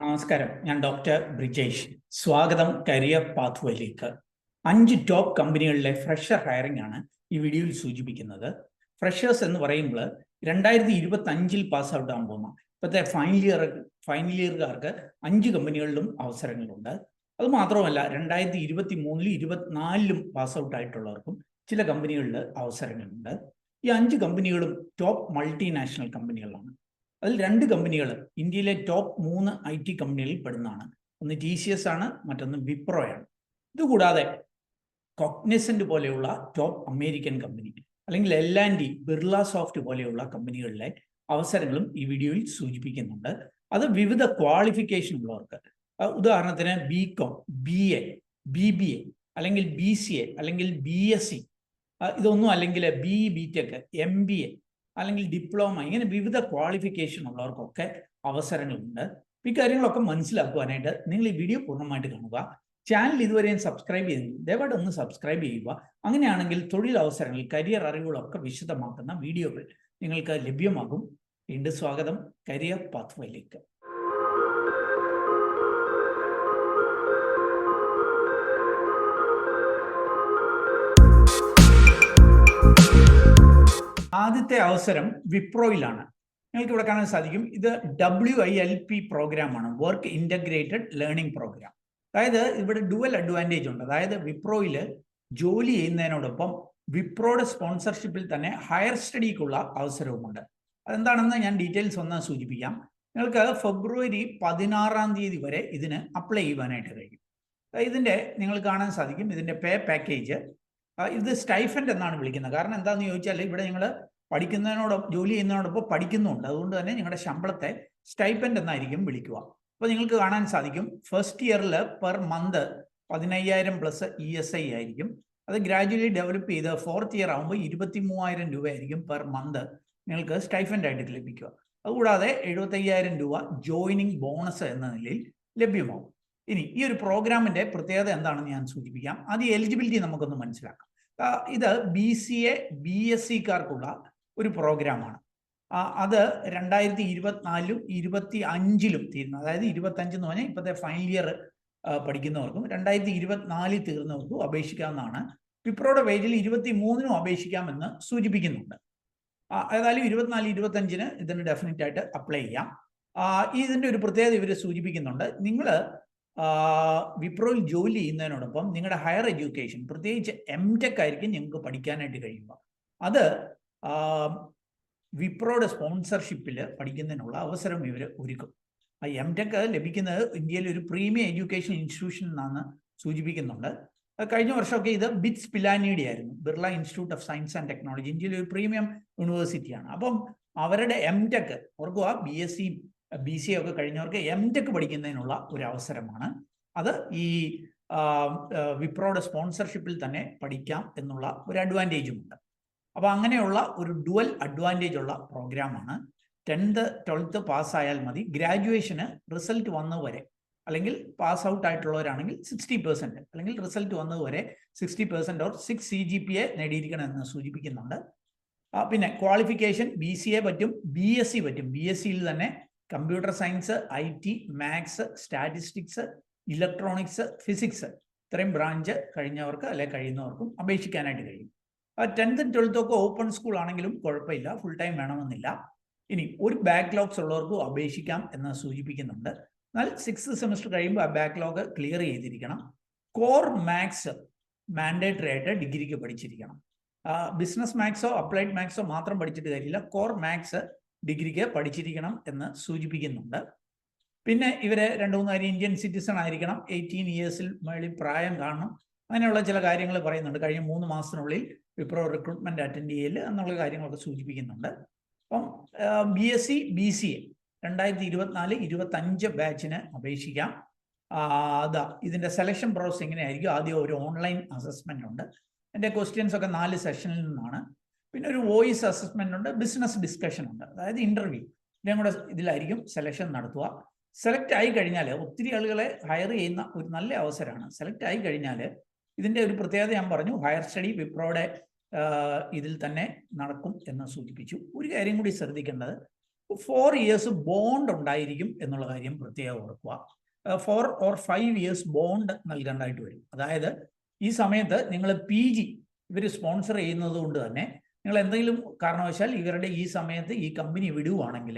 നമസ്കാരം, ഞാൻ ഡോക്ടർ ബ്രിജേഷ്. സ്വാഗതം കരിയർ പാത്വേയിലേക്ക്. 5 ടോപ്പ് കമ്പനികളിലെ ഫ്രഷർ ഹയറിംഗ് ആണ് ഈ വീഡിയോയിൽ സൂചിപ്പിക്കുന്നത്. ഫ്രഷേഴ്സ് എന്ന് പറയുമ്പോൾ 2025 പാസ് ഔട്ട് ആകാൻ പോകുന്ന ഇപ്പോഴത്തെ ഫൈനൽ ഇയറുകാർക്ക് 5 കമ്പനികളിലും അവസരങ്ങളുണ്ട്. അതുമാത്രമല്ല 2023-ലും 24-ലും പാസ് ഔട്ട് ആയിട്ടുള്ളവർക്കും ചില കമ്പനികളിൽ അവസരങ്ങളുണ്ട്. ഈ 5 കമ്പനികളും ടോപ്പ് മൾട്ടിനാഷണൽ കമ്പനികളാണ്. അതിൽ 2 കമ്പനികൾ ഇന്ത്യയിലെ ടോപ്പ് 3 IT കമ്പനികളിൽ പെടുന്നതാണ്. ഒന്ന് TCS ആണ്, മറ്റൊന്ന് വിപ്രോയാണ്. ഇതുകൂടാതെ കോഗ്നിസന്റ് പോലെയുള്ള ടോപ്പ് അമേരിക്കൻ കമ്പനി, അല്ലെങ്കിൽ L&T, ബിർള സോഫ്റ്റ് പോലെയുള്ള കമ്പനികളിലെ അവസരങ്ങളും ഈ വീഡിയോയിൽ സൂചിപ്പിക്കുന്നുണ്ട്. അത് വിവിധ ക്വാളിഫിക്കേഷൻ ഉള്ളവർക്ക്, ഉദാഹരണത്തിന് BCom, BA, BBA അല്ലെങ്കിൽ BCA അല്ലെങ്കിൽ BSc, ഇതൊന്നും അല്ലെങ്കിൽ BE, BTech, MBA അല്ലെങ്കിൽ ഡിപ്ലോമ, ഇങ്ങനെ വിവിധ ക്വാളിഫിക്കേഷൻ ഉള്ളവർക്കൊക്കെ അവസരങ്ങളുണ്ട്. ഈ കാര്യങ്ങളൊക്കെ മനസ്സിലാക്കുവാനായിട്ട് നിങ്ങൾ ഈ വീഡിയോ പൂർണ്ണമായിട്ട് കാണുക. ചാനൽ ഇതുവരെയും സബ്സ്ക്രൈബ് ചെയ്തില്ല, ദയവായിട്ട് ഒന്ന് സബ്സ്ക്രൈബ് ചെയ്യുക. അങ്ങനെയാണെങ്കിൽ തൊഴിലവസരങ്ങൾ, കരിയർ അറിവുകളൊക്കെ വിശദമാക്കുന്ന വീഡിയോകൾ നിങ്ങൾക്ക് ലഭ്യമാകും. വീണ്ടും സ്വാഗതം കരിയർ പാത്വേയിലേക്ക്. ആദ്യത്തെ അവസരം വിപ്രോയിലാണ്. നിങ്ങൾക്ക് ഇവിടെ കാണാൻ സാധിക്കും, ഇത് WILP പ്രോഗ്രാമാണ്, വർക്ക് ഇൻ്റഗ്രേറ്റഡ് ലേണിംഗ് പ്രോഗ്രാം. അതായത് ഇവിടെ ഡുവൽ അഡ്വാൻറ്റേജ് ഉണ്ട്. അതായത് വിപ്രോയിൽ ജോലി ചെയ്യുന്നതിനോടൊപ്പം വിപ്രോയുടെ സ്പോൺസർഷിപ്പിൽ തന്നെ ഹയർ സ്റ്റഡിക്കുള്ള അവസരവുമുണ്ട്. അതെന്താണെന്ന് ഞാൻ ഡീറ്റെയിൽസ് ഒന്ന് സൂചിപ്പിക്കാം. നിങ്ങൾക്ക് ഫെബ്രുവരി 16 വരെ ഇതിന് അപ്ലൈ ചെയ്യുവാനായിട്ട് കഴിയും. ഇതിൻ്റെ നിങ്ങൾ കാണാൻ സാധിക്കും, ഇതിൻ്റെ പേ പാക്കേജ്. ഇത് സ്റ്റൈഫൻഡ് എന്നാണ് വിളിക്കുന്നത്. കാരണം എന്താണെന്ന് ചോദിച്ചാൽ ഇവിടെ നിങ്ങൾ ജോലി ചെയ്യുന്നതിനോടൊപ്പം പഠിക്കുന്നുണ്ട്. അതുകൊണ്ട് തന്നെ നിങ്ങളുടെ ശമ്പളത്തെ സ്റ്റൈഫൻഡ് എന്നായിരിക്കും വിളിക്കുക. അപ്പോൾ നിങ്ങൾക്ക് കാണാൻ സാധിക്കും, ഫസ്റ്റ് ഇയറിൽ പെർ മന്ത് 15,000 പ്ലസ് ESI ആയിരിക്കും. അത് ഗ്രാജുവലി ഡെവലപ്പ് ചെയ്ത് 4th ഇയർ ആകുമ്പോൾ 23,000 രൂപയായിരിക്കും പെർ മന്ത് നിങ്ങൾക്ക് സ്റ്റൈഫൻഡ് ആയിട്ട് ലഭിക്കുക. അതുകൂടാതെ 75,000 രൂപ ജോയിനിങ് ബോണസ് എന്ന നിലയിൽ ലഭ്യമാകും. ഇനി ഈ ഒരു പ്രോഗ്രാമിൻ്റെ പ്രത്യേകത എന്താണെന്ന് ഞാൻ സൂചിപ്പിക്കാം. ആദ്യം എലിജിബിലിറ്റി നമുക്കൊന്ന് മനസ്സിലാക്കാം. ഇത് BCA BScക്കാർക്കുള്ള ഒരു പ്രോഗ്രാമാണ്. അത് 2024-ലും 25-ലും തീരുന്നത്. അതായത് 25 എന്ന് പറഞ്ഞാൽ ഇപ്പോഴത്തെ ഫൈനൽ ഇയർ പഠിക്കുന്നവർക്കും 2024 തീർന്നവർക്കും അപേക്ഷിക്കാവുന്നതാണ്. വിപ്രോയുടെ പേജിൽ 23-നും അപേക്ഷിക്കാമെന്ന് സൂചിപ്പിക്കുന്നുണ്ട്. ഏതായാലും 24-25-ന് ഇതിന് ഡെഫിനറ്റ് ആയിട്ട് അപ്ലൈ ചെയ്യാം. ഇതിൻ്റെ ഒരു പ്രത്യേകത ഇവർ സൂചിപ്പിക്കുന്നുണ്ട്. നിങ്ങൾ വിപ്രോയിൽ ജോലി ചെയ്യുന്നതിനോടൊപ്പം നിങ്ങളുടെ ഹയർ എഡ്യൂക്കേഷൻ, പ്രത്യേകിച്ച് MTech ആയിരിക്കും നിങ്ങൾക്ക് പഠിക്കാനായിട്ട് കഴിയുക. അത് വിപ്രോയുടെ സ്പോൺസർഷിപ്പിൽ പഠിക്കുന്നതിനുള്ള അവസരം ഇവർ ഒരുക്കും. MTech ലഭിക്കുന്നത് ഇന്ത്യയിലെ ഒരു പ്രീമിയം എഡ്യൂക്കേഷൻ ഇൻസ്റ്റിറ്റ്യൂഷൻ എന്നാണ് സൂചിപ്പിക്കുന്നുണ്ട്. കഴിഞ്ഞ വർഷമൊക്കെ ഇത് ബിറ്റ്സ് പിലാനിയുടെ ആയിരുന്നു, Birla institute of science and technology, ഇന്ത്യയിലെ ഒരു പ്രീമിയം യൂണിവേഴ്സിറ്റിയാണ്. അപ്പം അവരുടെ MTech, ഓർക്കുക, BSc BCA ഒക്കെ കഴിഞ്ഞവർക്ക് MTech പഠിക്കുന്നതിനുള്ള ഒരു അവസരമാണ്. അത് ഈ വിപ്രോയുടെ സ്പോൺസർഷിപ്പിൽ തന്നെ പഠിക്കാം എന്നുള്ള ഒരു അഡ്വാൻറ്റേജും ഉണ്ട്. അപ്പോൾ അങ്ങനെയുള്ള ഒരു ഡുവൽ അഡ്വാൻറ്റേജ് ഉള്ള പ്രോഗ്രാമാണ്. 10th 12th പാസ്സായാൽ മതി. ഗ്രാജുവേഷന് റിസൾട്ട് വന്നതുവരെ, അല്ലെങ്കിൽ പാസ് ഔട്ട് ആയിട്ടുള്ളവരാണെങ്കിൽ 60%, അല്ലെങ്കിൽ റിസൾട്ട് വന്നതുവരെ 60% ഓർ 6 CGPA നേടിയിരിക്കണമെന്ന് സൂചിപ്പിക്കുന്നുണ്ട്. പിന്നെ ക്വാളിഫിക്കേഷൻ BCA പറ്റും, BSc പറ്റും. BScയിൽ തന്നെ computer science, IT, maths, statistics, electronics, physics, ഇത്രയും ബ്രാഞ്ച് കഴിഞ്ഞവർക്ക് അല്ലെങ്കിൽ കഴിയുന്നവർക്കും അപേക്ഷിക്കാനായിട്ട് കഴിയും. 10th 12th ഒക്കെ ഓപ്പൺ സ്കൂൾ ആണെങ്കിലും കുഴപ്പമില്ല, ഫുൾ ടൈം വേണമെന്നില്ല. ഇനി ഒരു ബാക്ക്ലോഗ്സ് ഉള്ളവർക്കും അപേക്ഷിക്കാം എന്ന് സൂചിപ്പിക്കുന്നുണ്ട്. എന്നാൽ 6th സെമിസ്റ്റർ കഴിയുമ്പോൾ ആ ബാക്ക്ലോഗ് ക്ലിയർ ചെയ്തിരിക്കണം. കോർ മാത്സ് മാൻഡേറ്ററി ആയിട്ട് ഡിഗ്രിക്ക് പഠിച്ചിരിക്കണം. ബിസിനസ് മാത്സോ അപ്ലൈഡ് മാത്സോ മാത്രം പഠിച്ചിട്ട് കാര്യമില്ല, കോർ മാത്സ് ഡിഗ്രിക്ക് പഠിച്ചിരിക്കണം എന്ന് സൂചിപ്പിക്കുന്നുണ്ട്. പിന്നെ ഇവരെ 2-3 കാര്യം, ഇന്ത്യൻ സിറ്റിസൺ ആയിരിക്കണം, 18 ഇയേഴ്സിൽ മേളിൽ പ്രായം കാണണം, അങ്ങനെയുള്ള ചില കാര്യങ്ങൾ പറയുന്നുണ്ട്. കഴിഞ്ഞ 3 മാസത്തിനുള്ളിൽ വിപ്രോ റിക്രൂട്ട്മെന്റ് അറ്റൻഡ് ചെയ്യൽ എന്നുള്ള കാര്യങ്ങളൊക്കെ സൂചിപ്പിക്കുന്നുണ്ട്. അപ്പം BSc BCA 2024-25 ബാച്ചിന് അപേക്ഷിക്കാം. ഇതിൻ്റെ സെലക്ഷൻ പ്രോസസ് എങ്ങനെയായിരിക്കും? ആദ്യം ഒരു ഓൺലൈൻ അസസ്മെൻ്റ് ഉണ്ട്. എൻ്റെ ക്വസ്റ്റ്യൻസ് ഒക്കെ 4 സെഷനിൽ നിന്നാണ്. പിന്നെ ഒരു വോയിസ് അസസ്മെൻ്റ് ഉണ്ട്, ബിസിനസ് ഡിസ്കഷൻ ഉണ്ട്, അതായത് ഇൻ്റർവ്യൂ. ഇതും കൂടെ ഇതിലായിരിക്കും സെലക്ഷൻ നടത്തുക. സെലക്ട് ആയി കഴിഞ്ഞാൽ ഒത്തിരി ആളുകളെ ഹയർ ചെയ്യുന്ന ഒരു നല്ല അവസരമാണ്. സെലക്ട് ആയി കഴിഞ്ഞാൽ ഇതിൻ്റെ ഒരു പ്രത്യേകത ഞാൻ പറഞ്ഞു, ഹയർ സ്റ്റഡി വിപ്രോയുടെ ഇതിൽ തന്നെ നടക്കും എന്ന് സൂചിപ്പിച്ചു. ഒരു കാര്യം കൂടി ശ്രദ്ധിക്കേണ്ടത്, 4 ഇയേഴ്സ് ബോണ്ട് ഉണ്ടായിരിക്കും എന്നുള്ള കാര്യം പ്രത്യേകം ഓർക്കുക. 4 or 5 ഇയേഴ്സ് ബോണ്ട് നൽകേണ്ടതായിട്ട് വരും. അതായത് ഈ സമയത്ത് നിങ്ങൾ PG ഇവർ സ്പോൺസർ ചെയ്യുന്നത് കൊണ്ട് തന്നെ നിങ്ങൾ എന്തെങ്കിലും കാരണവശാൽ ഇവരുടെ ഈ സമയത്ത് ഈ കമ്പനി വിടുവാണെങ്കിൽ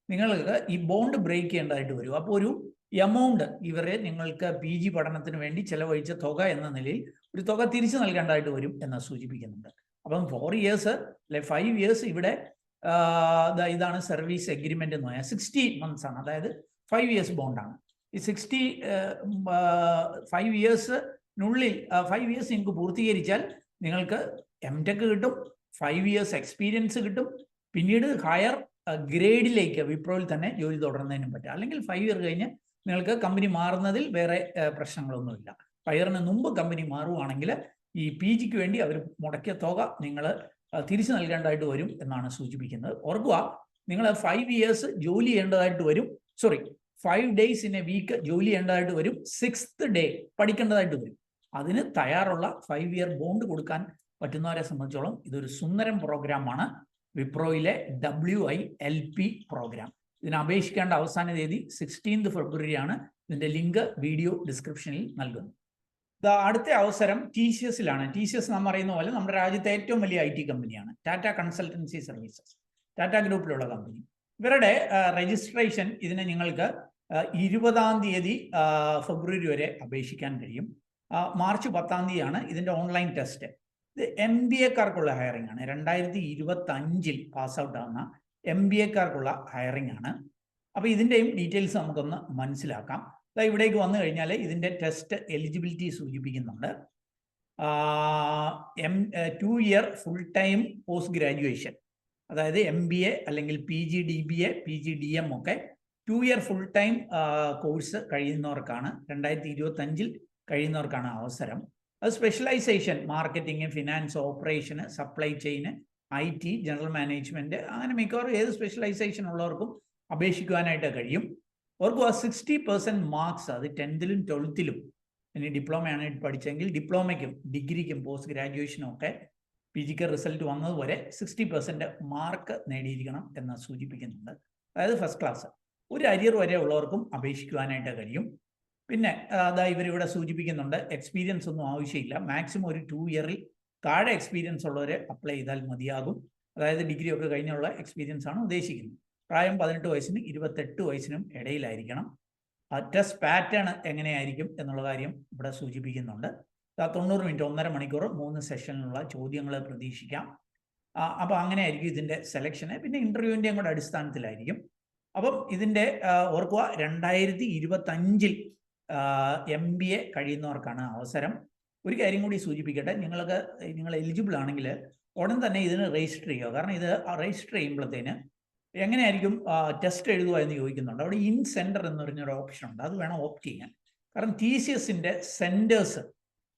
നിങ്ങൾക്ക് ഈ ബോണ്ട് ബ്രേക്ക് ചെയ്യേണ്ടതായിട്ട് വരും. അപ്പോൾ ഒരു എമൗണ്ട് ഇവരെ നിങ്ങൾക്ക് PG പഠനത്തിന് വേണ്ടി ചെലവഴിച്ച തുക എന്ന നിലയിൽ ഒരു തുക തിരിച്ചു നൽകേണ്ടതായിട്ട് വരും എന്ന് സൂചിപ്പിക്കുന്നുണ്ട്. അപ്പം 4 ഇയേഴ്സ് അല്ലെ 5 ഇയേഴ്സ് ഇവിടെ ഇതാണ് സർവീസ് എഗ്രിമെന്റ് എന്ന് പറഞ്ഞാൽ 60 months ആണ്. അതായത് 5 ഇയേഴ്സ് ബോണ്ടാണ്. ഈ 5 ഇയേഴ്സിനുള്ളിൽ 5 ഇയേഴ്സ് നിങ്ങൾക്ക് പൂർത്തീകരിച്ചാൽ നിങ്ങൾക്ക് MTech കിട്ടും, 5 ഇയേഴ്സ് എക്സ്പീരിയൻസ് കിട്ടും, പിന്നീട് ഹയർ ഗ്രേഡിലേക്ക് വിപ്രോയിൽ തന്നെ ജോലി തുടരുന്നതിനും പറ്റും. അല്ലെങ്കിൽ 5 ഇയർ കഴിഞ്ഞ് നിങ്ങൾക്ക് കമ്പനി മാറുന്നതിൽ വേറെ പ്രശ്നങ്ങളൊന്നുമില്ല. 5 ഇയറിന് മുമ്പ് കമ്പനി മാറുവാണെങ്കിൽ ഈ PGക്ക് വേണ്ടി അവർ മുടക്കിയ തുക നിങ്ങൾ തിരിച്ചു നൽകേണ്ടതായിട്ട് വരും എന്നാണ് സൂചിപ്പിക്കുന്നത്. ഓർക്കുക, നിങ്ങൾ 5 ഇയേഴ്സ് ജോലി ചെയ്യേണ്ടതായിട്ട് വരും. 5 days in a week ജോലി ചെയ്യേണ്ടതായിട്ട് വരും. 6th day പഠിക്കേണ്ടതായിട്ട് വരും. അതിന് തയ്യാറുള്ള 5 ഇയർ ബോണ്ട് കൊടുക്കാൻ പറ്റുന്നവരെ സംബന്ധിച്ചോളം ഇതൊരു സുന്ദരം പ്രോഗ്രാമാണ്. വിപ്രോയിലെ WILP പ്രോഗ്രാം. ഇതിന് അപേക്ഷിക്കേണ്ട അവസാന തീയതി 16th February ആണ്. ഇതിന്റെ ലിങ്ക് വീഡിയോ ഡിസ്ക്രിപ്ഷനിൽ നൽകുന്നു. അടുത്ത അവസരം TCSലാണ്. TCS നാം അറിയുന്ന പോലെ നമ്മുടെ രാജ്യത്തെ ഏറ്റവും വലിയ IT കമ്പനിയാണ്. ടാറ്റ കൺസൾട്ടൻസി സർവീസസ്, ടാറ്റ ഗ്രൂപ്പിലുള്ള കമ്പനി. ഇവരുടെ രജിസ്ട്രേഷൻ ഇതിന് നിങ്ങൾക്ക് 20-ാം തീയതി ഫെബ്രുവരി വരെ അപേക്ഷിക്കാൻ കഴിയും. മാർച്ച് 10-ാം തീയതിയാണ് ഇതിൻ്റെ ഓൺലൈൻ ടെസ്റ്റ്. ഇത് MBAക്കാർക്കുള്ള ഹയറിംഗ് ആണ്. 2025 പാസ് ഔട്ട് ആവുന്ന MBAക്കാർക്കുള്ള ഹയറിംഗ് ആണ്. അപ്പോൾ ഇതിൻ്റെയും ഡീറ്റെയിൽസ് നമുക്കൊന്ന് മനസ്സിലാക്കാം. ഇവിടേക്ക് വന്നു കഴിഞ്ഞാൽ ഇതിൻ്റെ ടെസ്റ്റ് എലിജിബിലിറ്റി സൂചിപ്പിക്കുന്നുണ്ട്. 2 year full time post graduation, അതായത് MBA അല്ലെങ്കിൽ PGDBA PGDM ഒക്കെ 2 ഇയർ ഫുൾ ടൈം കോഴ്സ് കഴിയുന്നവർക്കാണ്, 2025 കഴിയുന്നവർക്കാണ് അവസരം. അത് specialisation marketing, finance, operation, supply chain, IT, general management, അങ്ങനെ മിക്കവാറും ഏത് സ്പെഷ്യലൈസേഷൻ ഉള്ളവർക്കും അപേക്ഷിക്കുവാനായിട്ട് കഴിയും. ഓർക്കുക, 60% മാർക്സ്, അത് 10th-ലും 12th-ലും, ഇനി ഡിപ്ലോമയാണ് പഠിച്ചെങ്കിൽ ഡിപ്ലോമയ്ക്കും ഡിഗ്രിക്കും പോസ്റ്റ് ഗ്രാജുവേഷനും ഒക്കെ PGക്ക് റിസൾട്ട് വന്നതുവരെ 60% മാർക്ക് നേടിയിരിക്കണം എന്ന് സൂചിപ്പിക്കുന്നുണ്ട്. അതായത് ഫസ്റ്റ് ക്ലാസ്. ഒരു അരിയർ വരെ ഉള്ളവർക്കും അപേക്ഷിക്കുവാനായിട്ട് കഴിയും. പിന്നെ ഇവരിവിടെ സൂചിപ്പിക്കുന്നുണ്ട്, എക്സ്പീരിയൻസ് ഒന്നും ആവശ്യമില്ല. മാക്സിമം ഒരു 2 ഇയറിൽ താഴെ എക്സ്പീരിയൻസ് ഉള്ളവരെ അപ്ലൈ ചെയ്താൽ മതിയാകും. അതായത് ഡിഗ്രി ഒക്കെ കഴിഞ്ഞുള്ള എക്സ്പീരിയൻസ് ആണ് ഉദ്ദേശിക്കുന്നത്. പ്രായം 18 വയസ്സിനും 28 വയസ്സിനും ഇടയിലായിരിക്കണം. ടെസ്റ്റ് പാറ്റേൺ എങ്ങനെയായിരിക്കും എന്നുള്ള കാര്യം ഇവിടെ സൂചിപ്പിക്കുന്നുണ്ട്. 90 മിനിറ്റ്, 1.5 മണിക്കൂർ, 3 സെഷനിലുള്ള ചോദ്യങ്ങൾ പ്രതീക്ഷിക്കാം. അപ്പോൾ അങ്ങനെ ആയിരിക്കും ഇതിൻ്റെ സെലക്ഷന്. പിന്നെ ഇൻ്റർവ്യൂവിൻ്റെയും കൂടെ അടിസ്ഥാനത്തിലായിരിക്കും. അപ്പം ഇതിൻ്റെ ഓർക്കുക, 2025 MBA കഴിയുന്നവർക്കാണ് അവസരം. ഒരു കാര്യം കൂടി സൂചിപ്പിക്കട്ടെ, നിങ്ങൾ എലിജിബിൾ ആണെങ്കിൽ ഉടൻ തന്നെ ഇതിന് രജിസ്റ്റർ ചെയ്യുക. കാരണം ഇത് രജിസ്റ്റർ ചെയ്യുമ്പോഴത്തേന് എങ്ങനെയായിരിക്കും ടെസ്റ്റ് എഴുതുക എന്ന് ചോദിക്കുന്നുണ്ട്. അവിടെ ഇൻ സെൻറ്റർ എന്ന് പറഞ്ഞൊരു ഓപ്ഷൻ ഉണ്ട്, അത് വേണം ഓപ്റ്റ് ചെയ്യാൻ. കാരണം TCSൻ്റെ സെൻറ്റേഴ്സ്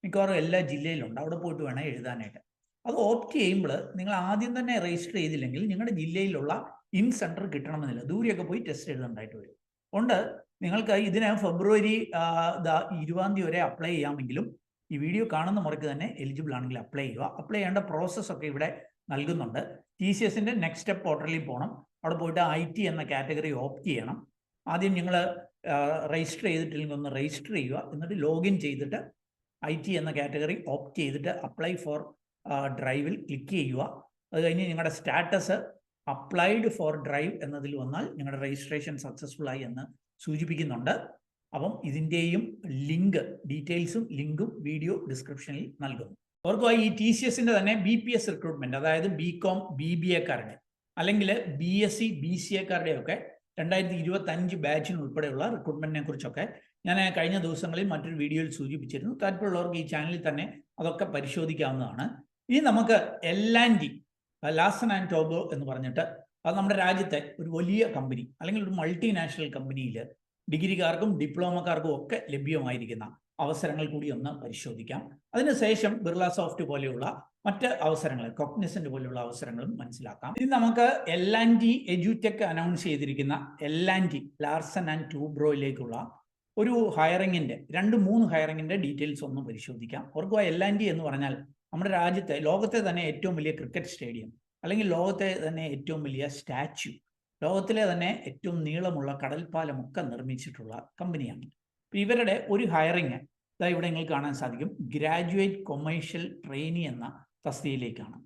മിക്കവാറും എല്ലാ ജില്ലയിലുണ്ട്, അവിടെ പോയിട്ട് വേണം എഴുതാനായിട്ട്. അത് ഓപ്റ്റ് ചെയ്യുമ്പോൾ നിങ്ങൾ ആദ്യം തന്നെ രജിസ്റ്റർ ചെയ്തില്ലെങ്കിൽ നിങ്ങളുടെ ജില്ലയിലുള്ള ഇൻ സെൻറ്റർ കിട്ടണമെന്നില്ല, ദൂരെയൊക്കെ പോയി ടെസ്റ്റ് എഴുതേണ്ടതായിട്ട് വരും. അതുകൊണ്ട് നിങ്ങൾക്ക് ഇതിന് ഫെബ്രുവരി 20-ാം തീയതി വരെ അപ്ലൈ ചെയ്യാമെങ്കിലും ഈ വീഡിയോ കാണുന്ന മുറയ്ക്ക് തന്നെ എലിജിബിൾ ആണെങ്കിൽ അപ്ലൈ ചെയ്യുക. അപ്ലൈ ചെയ്യേണ്ട പ്രോസസ്സൊക്കെ ഇവിടെ നൽകുന്നുണ്ട്. TCSൻ്റെ നെക്സ്റ്റ് സ്റ്റെപ്പ് പോർട്ടലിൽ പോകണം. അവിടെ പോയിട്ട് IT എന്ന കാറ്റഗറി ഓപ്റ്റ് ചെയ്യണം. ആദ്യം നിങ്ങൾ രജിസ്റ്റർ ചെയ്തിട്ടില്ലെങ്കിൽ ഒന്ന് രജിസ്റ്റർ ചെയ്യുക. എന്നിട്ട് ലോഗിൻ ചെയ്തിട്ട് IT എന്ന കാറ്റഗറി ഓപ്റ്റ് ചെയ്തിട്ട് അപ്ലൈ ഫോർ ഡ്രൈവിൽ ക്ലിക്ക് ചെയ്യുക. അത് കഴിഞ്ഞ് നിങ്ങളുടെ സ്റ്റാറ്റസ് അപ്ലൈഡ് ഫോർ ഡ്രൈവ് എന്നതിൽ വന്നാൽ നിങ്ങളുടെ രജിസ്ട്രേഷൻ സക്സസ്ഫുൾ ആയി എന്ന് സൂചിപ്പിക്കുന്നുണ്ട്. അപ്പം ഇതിൻ്റെയും ഡീറ്റെയിൽസും ലിങ്കും വീഡിയോ ഡിസ്ക്രിപ്ഷനിൽ നൽകുന്നു. ഓർക്കുക, ഈ TCSൻ്റെ തന്നെ BPS റിക്രൂട്ട്മെൻറ്റ്, അതായത് BCom BBAക്കാരുടെ അല്ലെങ്കിൽ BSc BCAക്കാരുടെ ഒക്കെ 2025 ബാച്ചിന് ഉൾപ്പെടെയുള്ള റിക്രൂട്ട്മെൻറ്റിനെ കുറിച്ചൊക്കെ ഞാൻ കഴിഞ്ഞ ദിവസങ്ങളിൽ മറ്റൊരു വീഡിയോയിൽ സൂചിപ്പിച്ചിരുന്നു. താല്പര്യമുള്ളവർക്ക് ഈ ചാനലിൽ തന്നെ അതൊക്കെ പരിശോധിക്കാവുന്നതാണ്. ഇനി നമുക്ക് L&T, ലാർസൻ ആൻഡ് ടോബ്രോ എന്ന് പറഞ്ഞിട്ട്, അത് നമ്മുടെ രാജ്യത്തെ ഒരു വലിയ കമ്പനി അല്ലെങ്കിൽ ഒരു മൾട്ടിനാഷണൽ കമ്പനിയിൽ ഡിഗ്രിക്കാർക്കും ഡിപ്ലോമക്കാർക്കും ഒക്കെ ലഭ്യമായിരിക്കുന്ന അവസരങ്ങൾ കൂടി ഒന്ന് പരിശോധിക്കാം. അതിനുശേഷം ബിർള സോഫ്റ്റ് പോലെയുള്ള മറ്റ് അവസരങ്ങൾ, കോഗ്നിസന്റ് പോലെയുള്ള അവസരങ്ങളും മനസ്സിലാക്കാം. ഇനി നമുക്ക് L&T എഡ്യൂടെക് അനൗൺസ് ചെയ്തിരിക്കുന്ന L&T ലാർസൻ ആൻഡ് ടൂബ്രോയിലേക്കുള്ള ഒരു ഹയറിങ്ങിൻ്റെ 2-3 ഹയറിങ്ങിൻ്റെ ഡീറ്റെയിൽസ് ഒന്ന് പരിശോധിക്കാം. ഓർക്കുക, L&T എന്ന് പറഞ്ഞാൽ നമ്മുടെ രാജ്യത്തെ, ലോകത്തെ തന്നെ ഏറ്റവും വലിയ ക്രിക്കറ്റ് സ്റ്റേഡിയം അല്ലെങ്കിൽ ലോകത്തെ തന്നെ ഏറ്റവും വലിയ സ്റ്റാച്യു ലോകത്തിലെ തന്നെ ഏറ്റവും നീളമുള്ള കടൽപ്പാലമൊക്കെ നിർമ്മിച്ചിട്ടുള്ള കമ്പനിയാണ്. അപ്പോൾ ഇവരുടെ ഒരു ഹയറിങ് ഇവിടെ നിങ്ങൾക്ക് കാണാൻ സാധിക്കും, ഗ്രാജുവേറ്റ് കൊമേഴ്ഷ്യൽ ട്രെയിനി എന്ന തസ്തികയിലേക്കാണ്.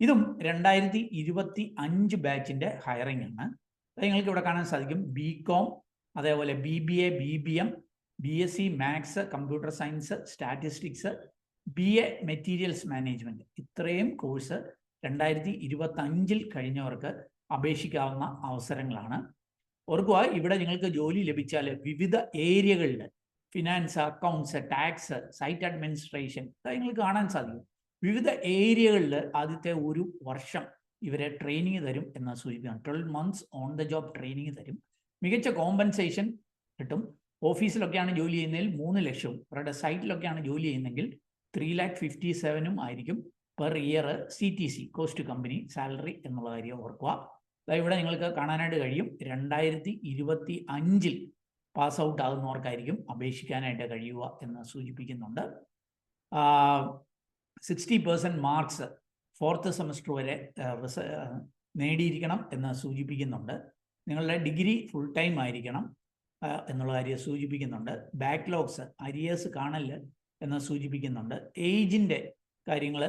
ഇതും 2025 ബാച്ചിൻ്റെ ഹയറിംഗ് ആണ്. നിങ്ങൾക്ക് ഇവിടെ കാണാൻ സാധിക്കും BCom, അതേപോലെ BBA, BBM, BSc maths, computer science, statistics, BA materials management, ഇത്രയും കോഴ്സ് 2025 കഴിഞ്ഞവർക്ക് അപേക്ഷിക്കാവുന്ന അവസരങ്ങളാണ്. ഓർക്കുക, ഇവിടെ നിങ്ങൾക്ക് ജോലി ലഭിച്ചാൽ വിവിധ ഏരിയകളിൽ finance, accounts, tax, site administration നിങ്ങൾക്ക് കാണാൻ സാധിക്കും. വിവിധ ഏരിയകളിൽ ആദ്യത്തെ ഒരു വർഷം ഇവരെ ട്രെയിനിങ് തരും എന്ന് സൂചിപ്പിക്കണം. 12 months on the job training തരും. മികച്ച കോമ്പൻസേഷൻ കിട്ടും. ഓഫീസിലൊക്കെയാണ് ജോലി ചെയ്യുന്നതിൽ 3 ലക്ഷവും, അവരുടെ സൈറ്റിലൊക്കെയാണ് ജോലി ചെയ്യുന്നതെങ്കിൽ 3,57,000 ആയിരിക്കും per year CTC, cost company salary എന്നുള്ള കാര്യം ഓർക്കുക. ഇവിടെ നിങ്ങൾക്ക് കാണാനായിട്ട് കഴിയും, 2025 പാസ് ഔട്ട് ആകുന്നവർക്കായിരിക്കും അപേക്ഷിക്കാനായിട്ട് കഴിയുക എന്ന് സൂചിപ്പിക്കുന്നുണ്ട്. 60% മാർക്സ് 4th സെമസ്റ്റർ വരെ നേടിയിരിക്കണം എന്ന് സൂചിപ്പിക്കുന്നുണ്ട്. നിങ്ങളുടെ ഡിഗ്രി ഫുൾ ടൈം ആയിരിക്കണം എന്നുള്ള കാര്യം സൂചിപ്പിക്കുന്നുണ്ട്. ബാക്ക്ലോഗ്സ്, അരിയേഴ്സ് കാണല് എന്ന് സൂചിപ്പിക്കുന്നുണ്ട്. ഏജിൻ്റെ കാര്യങ്ങൾ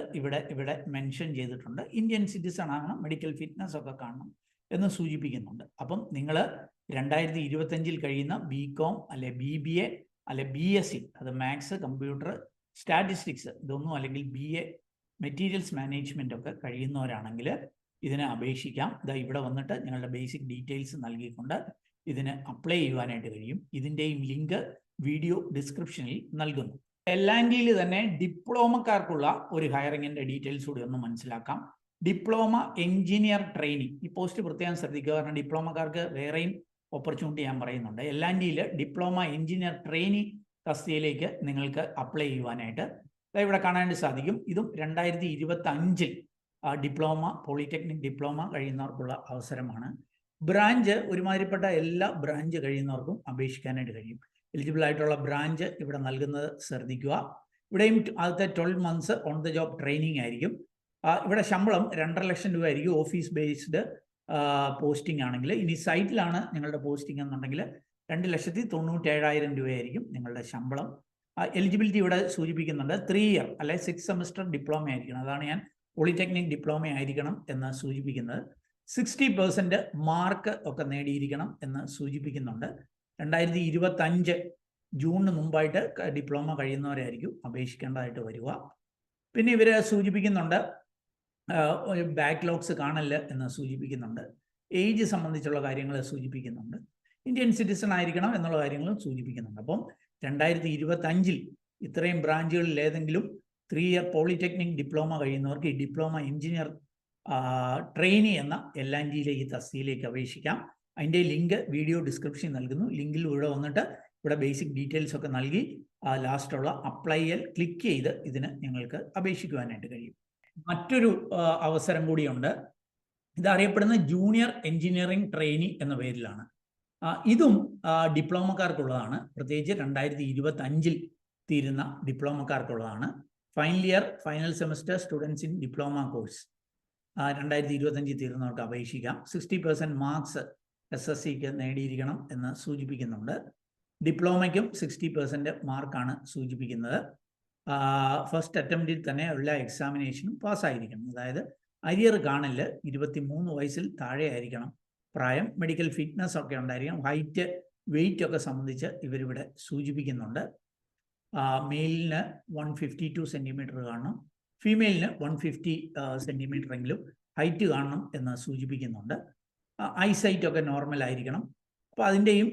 ഇവിടെ മെൻഷൻ ചെയ്തിട്ടുണ്ട്. ഇന്ത്യൻ സിറ്റിസൺ ആകണം, മെഡിക്കൽ ഫിറ്റ്നസ് ഒക്കെ കാണണം എന്ന് സൂചിപ്പിക്കുന്നുണ്ട്. അപ്പം നിങ്ങൾ 2025 കഴിയുന്ന BCom അല്ലെ BBA അല്ലെ BSc, അത് മാത്സ്, കമ്പ്യൂട്ടർ, സ്റ്റാറ്റിസ്റ്റിക്സ് ഇതൊന്നും, അല്ലെങ്കിൽ BA മെറ്റീരിയൽസ് മാനേജ്മെൻ്റ് ഒക്കെ കഴിയുന്നവരാണെങ്കിൽ ഇതിനെ അപേക്ഷിക്കാം. ഇവിടെ വന്നിട്ട് നിങ്ങളുടെ ബേസിക് ഡീറ്റെയിൽസ് നൽകിക്കൊണ്ട് ഇതിന് അപ്ലൈ ചെയ്യുവാനായിട്ട് കഴിയും. ഇതിൻ്റെയും ലിങ്ക് വീഡിയോ ഡിസ്ക്രിപ്ഷനിൽ നൽകുന്നു. L&Tയിൽ തന്നെ ഡിപ്ലോമക്കാർക്കുള്ള ഒരു ഹയറിങ്ങിൻ്റെ ഡീറ്റെയിൽസ് കൂടി ഒന്ന് മനസ്സിലാക്കാം. ഡിപ്ലോമ എഞ്ചിനീയർ ട്രെയിനിങ്, ഈ പോസ്റ്റ് പ്രത്യേകം ശ്രദ്ധിക്കുക, കാരണം ഡിപ്ലോമക്കാർക്ക് വേറെയും ഓപ്പർച്യൂണിറ്റി ഞാൻ പറയുന്നുണ്ട്. L&Tയിൽ ഡിപ്ലോമ എഞ്ചിനീയർ ട്രെയിനിങ് തസ്തികയിലേക്ക് നിങ്ങൾക്ക് അപ്ലൈ ചെയ്യുവാനായിട്ട് ഇവിടെ കാണാനായിട്ട് സാധിക്കും. ഇതും 2025 ഡിപ്ലോമ, പോളിടെക്നിക് ഡിപ്ലോമ കഴിയുന്നവർക്കുള്ള അവസരമാണ്. ബ്രാഞ്ച് ഒരുമാതിരിപ്പെട്ട എല്ലാ ബ്രാഞ്ച് കഴിയുന്നവർക്കും അപേക്ഷിക്കാനായിട്ട് കഴിയും. എലിജിബിൾ ആയിട്ടുള്ള ബ്രാഞ്ച് ഇവിടെ നൽകുന്നത് ശ്രദ്ധിക്കുക. ഇവിടെയും ആദ്യത്തെ 12 months on the job training ആയിരിക്കും. ഇവിടെ ശമ്പളം 2.5 ലക്ഷം രൂപ ആയിരിക്കും ഓഫീസ് ബേസ്ഡ് പോസ്റ്റിംഗ് ആണെങ്കിൽ. ഇനി സൈറ്റിലാണ് നിങ്ങളുടെ പോസ്റ്റിംഗ് എന്നുണ്ടെങ്കിൽ 2,97,000 രൂപയായിരിക്കും നിങ്ങളുടെ ശമ്പളം. എലിജിബിലിറ്റി ഇവിടെ സൂചിപ്പിക്കുന്നുണ്ട്. 3 year അല്ലെ 6 semester ഡിപ്ലോമ ആയിരിക്കണം. അതാണ് ഞാൻ പോളിടെക്നിക് ഡിപ്ലോമ ആയിരിക്കണം എന്ന് സൂചിപ്പിക്കുന്നത്. 60% മാർക്ക് ഒക്കെ നേടിയിരിക്കണം എന്ന് സൂചിപ്പിക്കുന്നുണ്ട്. 2025 ജൂണിന് മുമ്പായിട്ട് ഡിപ്ലോമ കഴിയുന്നവരായിരിക്കും അപേക്ഷിക്കേണ്ടതായിട്ട് വരിക. പിന്നെ ഇവർ സൂചിപ്പിക്കുന്നുണ്ട് ബാക്ക്ലോഗ്സ് കാണല് എന്ന് സൂചിപ്പിക്കുന്നുണ്ട്. ഏജ് സംബന്ധിച്ചുള്ള കാര്യങ്ങൾ സൂചിപ്പിക്കുന്നുണ്ട്. ഇന്ത്യൻ സിറ്റിസൺ ആയിരിക്കണം എന്നുള്ള കാര്യങ്ങളും സൂചിപ്പിക്കുന്നുണ്ട്. അപ്പം 2025 ഇത്രയും ബ്രാഞ്ചുകളിൽ ഏതെങ്കിലും 3 year പോളിടെക്നിക് ഡിപ്ലോമ കഴിയുന്നവർക്ക് ഈ ഡിപ്ലോമ എഞ്ചിനീയർ ട്രെയിനി എന്ന L&Tയിലെ ഈ തസ്തികയിലേക്ക് അപേക്ഷിക്കാം. അതിൻ്റെ ലിങ്ക് വീഡിയോ ഡിസ്ക്രിപ്ഷൻ നൽകുന്നു. ലിങ്കിൽ ഇവിടെ വന്നിട്ട് ഇവിടെ ബേസിക് ഡീറ്റെയിൽസ് ഒക്കെ നൽകി ലാസ്റ്റുള്ള അപ്ലൈയിൽ ക്ലിക്ക് ചെയ്ത് ഇതിന് നിങ്ങൾക്ക് അപേക്ഷിക്കുവാനായിട്ട് കഴിയും. മറ്റൊരു അവസരം കൂടിയുണ്ട്. ഇതറിയപ്പെടുന്ന ജൂനിയർ എഞ്ചിനീയറിംഗ് ട്രെയിനി എന്ന പേരിലാണ്. ഇതും ഡിപ്ലോമക്കാർക്കുള്ളതാണ്. പ്രത്യേകിച്ച് 2025 തീരുന്ന ഡിപ്ലോമക്കാർക്കുള്ളതാണ്. Final year, final semester students in diploma course 2025 തീരുന്നവർക്ക് അപേക്ഷിക്കാം. 60% മാർക്സ് SSCക്ക് നേടിയിരിക്കണം എന്ന് സൂചിപ്പിക്കുന്നുണ്ട്. ഡിപ്ലോമയ്ക്കും 60% മാർക്കാണ് സൂചിപ്പിക്കുന്നത്. ഫസ്റ്റ് അറ്റംപ്റ്റിൽ തന്നെ എല്ലാ എക്സാമിനേഷനും പാസ്സായിരിക്കണം. അതായത് അരിയർ കാണില്ല. 23 വയസ്സിൽ താഴെ ആയിരിക്കണം പ്രായം. മെഡിക്കൽ ഫിറ്റ്നസ് ഒക്കെ ഉണ്ടായിരിക്കണം. ഹൈറ്റ്, വെയിറ്റ് ഒക്കെ സംബന്ധിച്ച് ഇവരിവിടെ സൂചിപ്പിക്കുന്നുണ്ട്. മെയിലിന് 152 സെൻറ്റിമീറ്റർ കാണണം, ഫീമെയിലിന് 150 സെൻറ്റിമീറ്റർ എങ്കിലും ഹൈറ്റ് കാണണം എന്ന് സൂചിപ്പിക്കുന്നുണ്ട്. ഐസൈറ്റ് ഒക്കെ നോർമൽ ആയിരിക്കണം. അപ്പോൾ അതിൻ്റെയും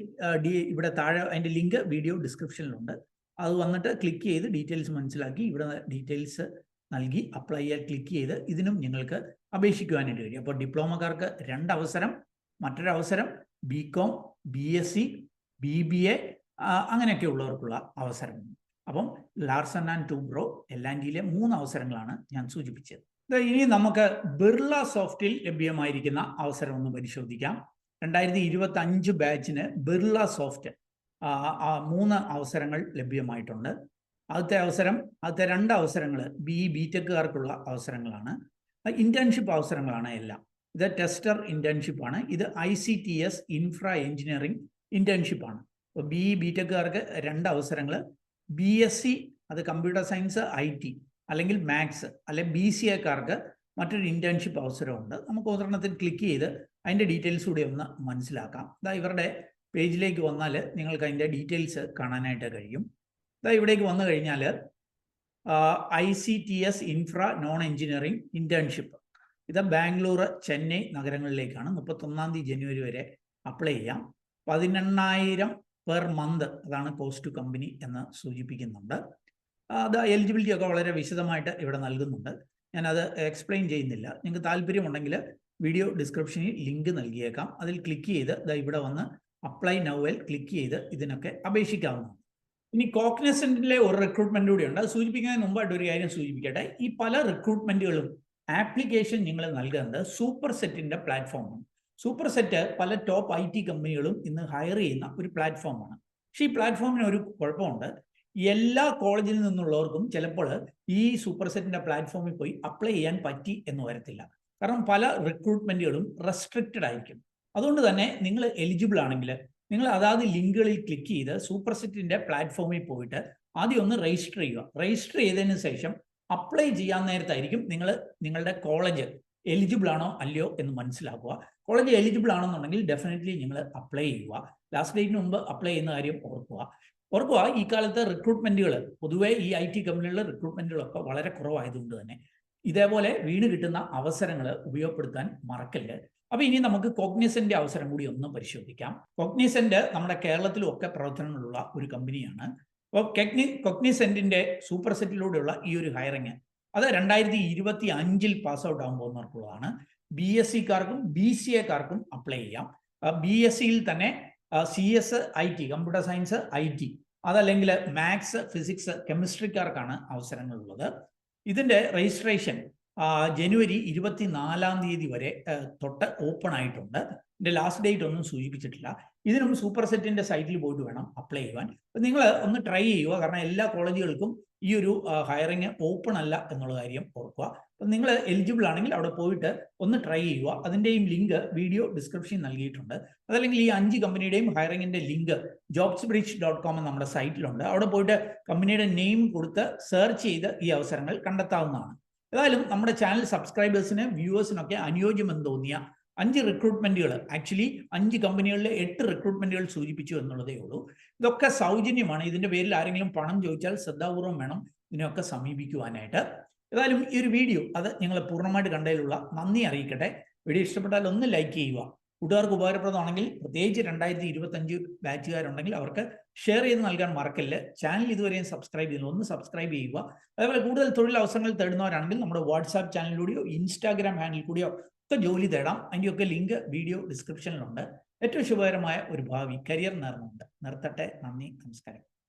ഇവിടെ താഴെ അതിൻ്റെ ലിങ്ക് വീഡിയോ ഡിസ്ക്രിപ്ഷനിലുണ്ട്. അത് വന്നിട്ട് ക്ലിക്ക് ചെയ്ത് ഡീറ്റെയിൽസ് മനസ്സിലാക്കി ഇവിടെ ഡീറ്റെയിൽസ് നൽകി അപ്ലൈ ചെയ്യാൻ ക്ലിക്ക് ചെയ്ത് ഇതിനും നിങ്ങൾക്ക് അപേക്ഷിക്കുവാനായിട്ട് കഴിയും. അപ്പോൾ ഡിപ്ലോമക്കാർക്ക് 2 അവസരം, മറ്റൊരവസരം BCom, BSc, BBA അങ്ങനെയൊക്കെ ഉള്ളവർക്കുള്ള അവസരം. അപ്പം ലാർസൺ ആൻഡ് ടൂബ്രോ L&Tയിലെ 3 അവസരങ്ങളാണ് ഞാൻ സൂചിപ്പിച്ചത്. ഇനി നമുക്ക് ബിർള സോഫ്റ്റിൽ ലഭ്യമായിരിക്കുന്ന അവസരം ഒന്ന് പരിശോധിക്കാം. 2025 ബാച്ചിന് ബിർള സോഫ്റ്റ് 3 അവസരങ്ങൾ ലഭ്യമായിട്ടുണ്ട്. ആദ്യത്തെ 2 അവസരങ്ങൾ BTechകാർക്കുള്ള അവസരങ്ങളാണ്. ഇന്റേൺഷിപ്പ് അവസരങ്ങളാണ് എല്ലാം. ഇത് ടെസ്റ്റർ ഇന്റേൺഷിപ്പാണ്. ഇത് ICTS ഇൻഫ്രാ എഞ്ചിനീയറിംഗ് ഇന്റേൺഷിപ്പാണ്. അപ്പോൾ BTechകാർക്ക് 2 അവസരങ്ങൾ. BSc അത് കമ്പ്യൂട്ടർ സയൻസ് IT അല്ലെങ്കിൽ മാത്സ്, അല്ലെങ്കിൽ BCAക്കാർക്ക് മറ്റൊരു ഇന്റേൺഷിപ്പ് അവസരമുണ്ട്. നമുക്ക് ഉദാഹരണത്തിന് ക്ലിക്ക് ചെയ്ത് അതിൻ്റെ ഡീറ്റെയിൽസ് കൂടി ഒന്ന് മനസ്സിലാക്കാം. ഇവരുടെ പേജിലേക്ക് വന്നാൽ നിങ്ങൾക്ക് അതിൻ്റെ ഡീറ്റെയിൽസ് കാണാനായിട്ട് കഴിയും. ഇവിടേക്ക് വന്നു കഴിഞ്ഞാൽ ICTS infra non engineering internship, ഇത് ബാംഗ്ലൂർ, ചെന്നൈ നഗരങ്ങളിലേക്കാണ്. 31 ജനുവരി വരെ അപ്ലൈ ചെയ്യാം. 18,000 പെർ മന്ത്, അതാണ് കോസ്റ്റ് ടു കമ്പനി എന്ന് സൂചിപ്പിക്കുന്നുണ്ട്. അത് എലിജിബിലിറ്റി ഒക്കെ വളരെ വിശദമായിട്ട് ഇവിടെ നൽകുന്നുണ്ട്. ഞാനത് എക്സ്പ്ലെയിൻ ചെയ്യുന്നില്ല. നിങ്ങൾക്ക് താല്പര്യമുണ്ടെങ്കിൽ വീഡിയോ ഡിസ്ക്രിപ്ഷനിൽ ലിങ്ക് നൽകിയേക്കാം. അതിൽ ക്ലിക്ക് ചെയ്ത് ഇവിടെ വന്ന് അപ്ലൈ നൗവിൽ ക്ലിക്ക് ചെയ്ത് ഇതിനൊക്കെ അപേക്ഷിക്കാവുന്നതാണ്. ഇനി കോഗ്നിസന്റിലെ ഒരു റിക്രൂട്ട്മെന്റ് കൂടിയുണ്ട്. അത് സൂചിപ്പിക്കുന്നതിന് മുമ്പായിട്ട് ഒരു കാര്യം സൂചിപ്പിക്കട്ടെ. ഈ പല റിക്രൂട്ട്മെന്റുകളും ആപ്ലിക്കേഷൻ നിങ്ങൾ നൽകുന്നത് സൂപ്പർ സെറ്റിന്റെ പ്ലാറ്റ്ഫോമാണ്. സൂപ്പർ സെറ്റ് പല ടോപ്പ് IT കമ്പനികളും ഇന്ന് ഹയർ ചെയ്യുന്ന ഒരു പ്ലാറ്റ്ഫോമാണ്. പക്ഷേ ഈ പ്ലാറ്റ്ഫോമിന് ഒരു കുഴപ്പമുണ്ട്. എല്ലാ കോളേജിൽ നിന്നുള്ളവർക്കും ചിലപ്പോൾ ഈ സൂപ്പർ സെറ്റിന്റെ പ്ലാറ്റ്ഫോമിൽ പോയി അപ്ലൈ ചെയ്യാൻ പറ്റി എന്ന് വരത്തില്ല. കാരണം പല റിക്രൂട്ട്മെന്റുകളും റെസ്ട്രിക്റ്റഡ് ആയിരിക്കും. അതുകൊണ്ട് തന്നെ നിങ്ങൾ എലിജിബിൾ ആണെങ്കിൽ നിങ്ങൾ അതാത് ലിങ്കുകളിൽ ക്ലിക്ക് ചെയ്ത് സൂപ്പർ സെറ്റിന്റെ പ്ലാറ്റ്ഫോമിൽ പോയിട്ട് ആദ്യം ഒന്ന് രജിസ്റ്റർ ചെയ്യുക. രജിസ്റ്റർ ചെയ്തതിന് ശേഷം അപ്ലൈ ചെയ്യാൻ നേരത്തായിരിക്കും നിങ്ങളുടെ കോളേജ് എലിജിബിൾ ആണോ അല്ലയോ എന്ന് മനസ്സിലാക്കുക. കോളേജ് എലിജിബിൾ ആണെന്നുണ്ടെങ്കിൽ ഡെഫിനറ്റ്ലി നിങ്ങൾ അപ്ലൈ ചെയ്യുക. ലാസ്റ്റ് ഡേറ്റിന് മുമ്പ് അപ്ലൈ ചെയ്യുന്ന കാര്യം ഓർക്കുക. ഈ കാലത്ത് റിക്രൂട്ട്മെന്റുകൾ പൊതുവേ ഈ IT കമ്പനികളിലെ റിക്രൂട്ട്മെന്റുകളൊക്കെ വളരെ കുറവായതുകൊണ്ട് തന്നെ ഇതേപോലെ വീണ് കിട്ടുന്ന അവസരങ്ങൾ ഉപയോഗപ്പെടുത്താൻ മറക്കല്ല്. അപ്പോൾ ഇനി നമുക്ക് കോഗ്നിസന്റ് അവസരം കൂടി ഒന്ന് പരിശോധിക്കാം. കോഗ്നിസന്റ് നമ്മുടെ കേരളത്തിലും ഒക്കെ പ്രവർത്തനങ്ങളുള്ള ഒരു കമ്പനിയാണ്. അപ്പോൾ കോഗ്നിസന്റിന്റെ സൂപ്പർ സെറ്റിലൂടെയുള്ള ഈ ഒരു ഹയറിങ് അത് 2025 പാസ് ഔട്ട് ആകാൻ പോകുന്നവർക്കുള്ളതാണ്. BScക്കാർക്കും BCAക്കാർക്കും അപ്ലൈ ചെയ്യാം. BScയിൽ തന്നെ CS IT computer science IT, അതല്ലെങ്കിൽ മാത്സ് ഫിസിക്സ് കെമിസ്ട്രിക്കാർക്കാണ് അവസരങ്ങളുള്ളത്. ഇതിൻ്റെ രജിസ്ട്രേഷൻ ജനുവരി 24 വരെ തൊട്ട് ഓപ്പൺ ആയിട്ടുണ്ട്. ഇതിൻ്റെ ലാസ്റ്റ് ഡേറ്റ് ഒന്നും സൂചിപ്പിച്ചിട്ടില്ല. ഇതിനും സൂപ്പർ സെറ്റിൻ്റെ സൈറ്റിൽ പോയിട്ട് വേണം അപ്ലൈ ചെയ്യുവാൻ. നിങ്ങൾ ഒന്ന് ട്രൈ ചെയ്യുക. കാരണം എല്ലാ കോളേജുകൾക്കും ഈ ഒരു ഹയറിങ് ഓപ്പൺ അല്ല എന്നുള്ള കാര്യം ഓർക്കുക. അപ്പം നിങ്ങൾ എലിജിബിൾ ആണെങ്കിൽ അവിടെ പോയിട്ട് ഒന്ന് ട്രൈ ചെയ്യുക. അതിൻ്റെയും ലിങ്ക് വീഡിയോ ഡിസ്ക്രിപ്ഷനിൽ നൽകിയിട്ടുണ്ട്. അതല്ലെങ്കിൽ ഈ 5 കമ്പനിയുടെയും ഹയറിങ്ങിൻ്റെ ലിങ്ക് jobsbridge.com നമ്മുടെ സൈറ്റിലുണ്ട്. അവിടെ പോയിട്ട് കമ്പനിയുടെ നെയിം കൊടുത്ത് സെർച്ച് ചെയ്ത് ഈ അവസരങ്ങൾ കണ്ടെത്താവുന്നതാണ്. ഏതായാലും നമ്മുടെ ചാനൽ സബ്സ്ക്രൈബേഴ്സിന് വ്യൂവേഴ്സിനൊക്കെ അനുയോജ്യമെന്ന് തോന്നിയ 5 റിക്രൂട്ട്മെന്റുകൾ, ആക്ച്വലി 5 കമ്പനികളിലെ 8 റിക്രൂട്ട്മെന്റുകൾ സൂചിപ്പിച്ചു എന്നുള്ളതേ ഉള്ളൂ. ഇതൊക്കെ സൗജന്യമാണ്. ഇതിന്റെ പേരിൽ ആരെങ്കിലും പണം ചോദിച്ചാൽ ശ്രദ്ധാപൂർവം വേണം ഇതിനൊക്കെ സമീപിക്കുവാനായിട്ട്. ഏതായാലും ഈ ഒരു വീഡിയോ അത് നിങ്ങൾ പൂർണ്ണമായിട്ട് കണ്ടതിലുള്ള നന്ദി അറിയിക്കട്ടെ. വീഡിയോ ഇഷ്ടപ്പെട്ടാൽ ഒന്ന് ലൈക്ക് ചെയ്യുക. കൂട്ടുകാർക്ക് ഉപകാരപ്രദമാണെങ്കിൽ, പ്രത്യേകിച്ച് 2025 ബാച്ചുകാരുണ്ടെങ്കിൽ അവർക്ക് ഷെയർ ചെയ്ത് നൽകാൻ മറക്കല്ല്. ചാനൽ ഇതുവരെയും സബ്സ്ക്രൈബ് ചെയ്തില്ല, ഒന്ന് സബ്സ്ക്രൈബ് ചെയ്യുക. അതേപോലെ കൂടുതൽ തൊഴിലവസരങ്ങൾ തേടുന്നവരാണെങ്കിൽ നമ്മുടെ വാട്സാപ്പ് ചാനലിലൂടെയോ ഇൻസ്റ്റാഗ്രാം ഹാൻഡിൽ കൂടിയോ ഒക്കെ ജോലി തേടാം. അതിൻ്റെയൊക്കെ ലിങ്ക് വീഡിയോ ഡിസ്ക്രിപ്ഷനിലുണ്ട്. ഏറ്റവും ശുഭകരമായ ഒരു ഭാവി കരിയർ നേർന്നുണ്ട്. നിർത്തട്ടെ. നന്ദി, നമസ്കാരം.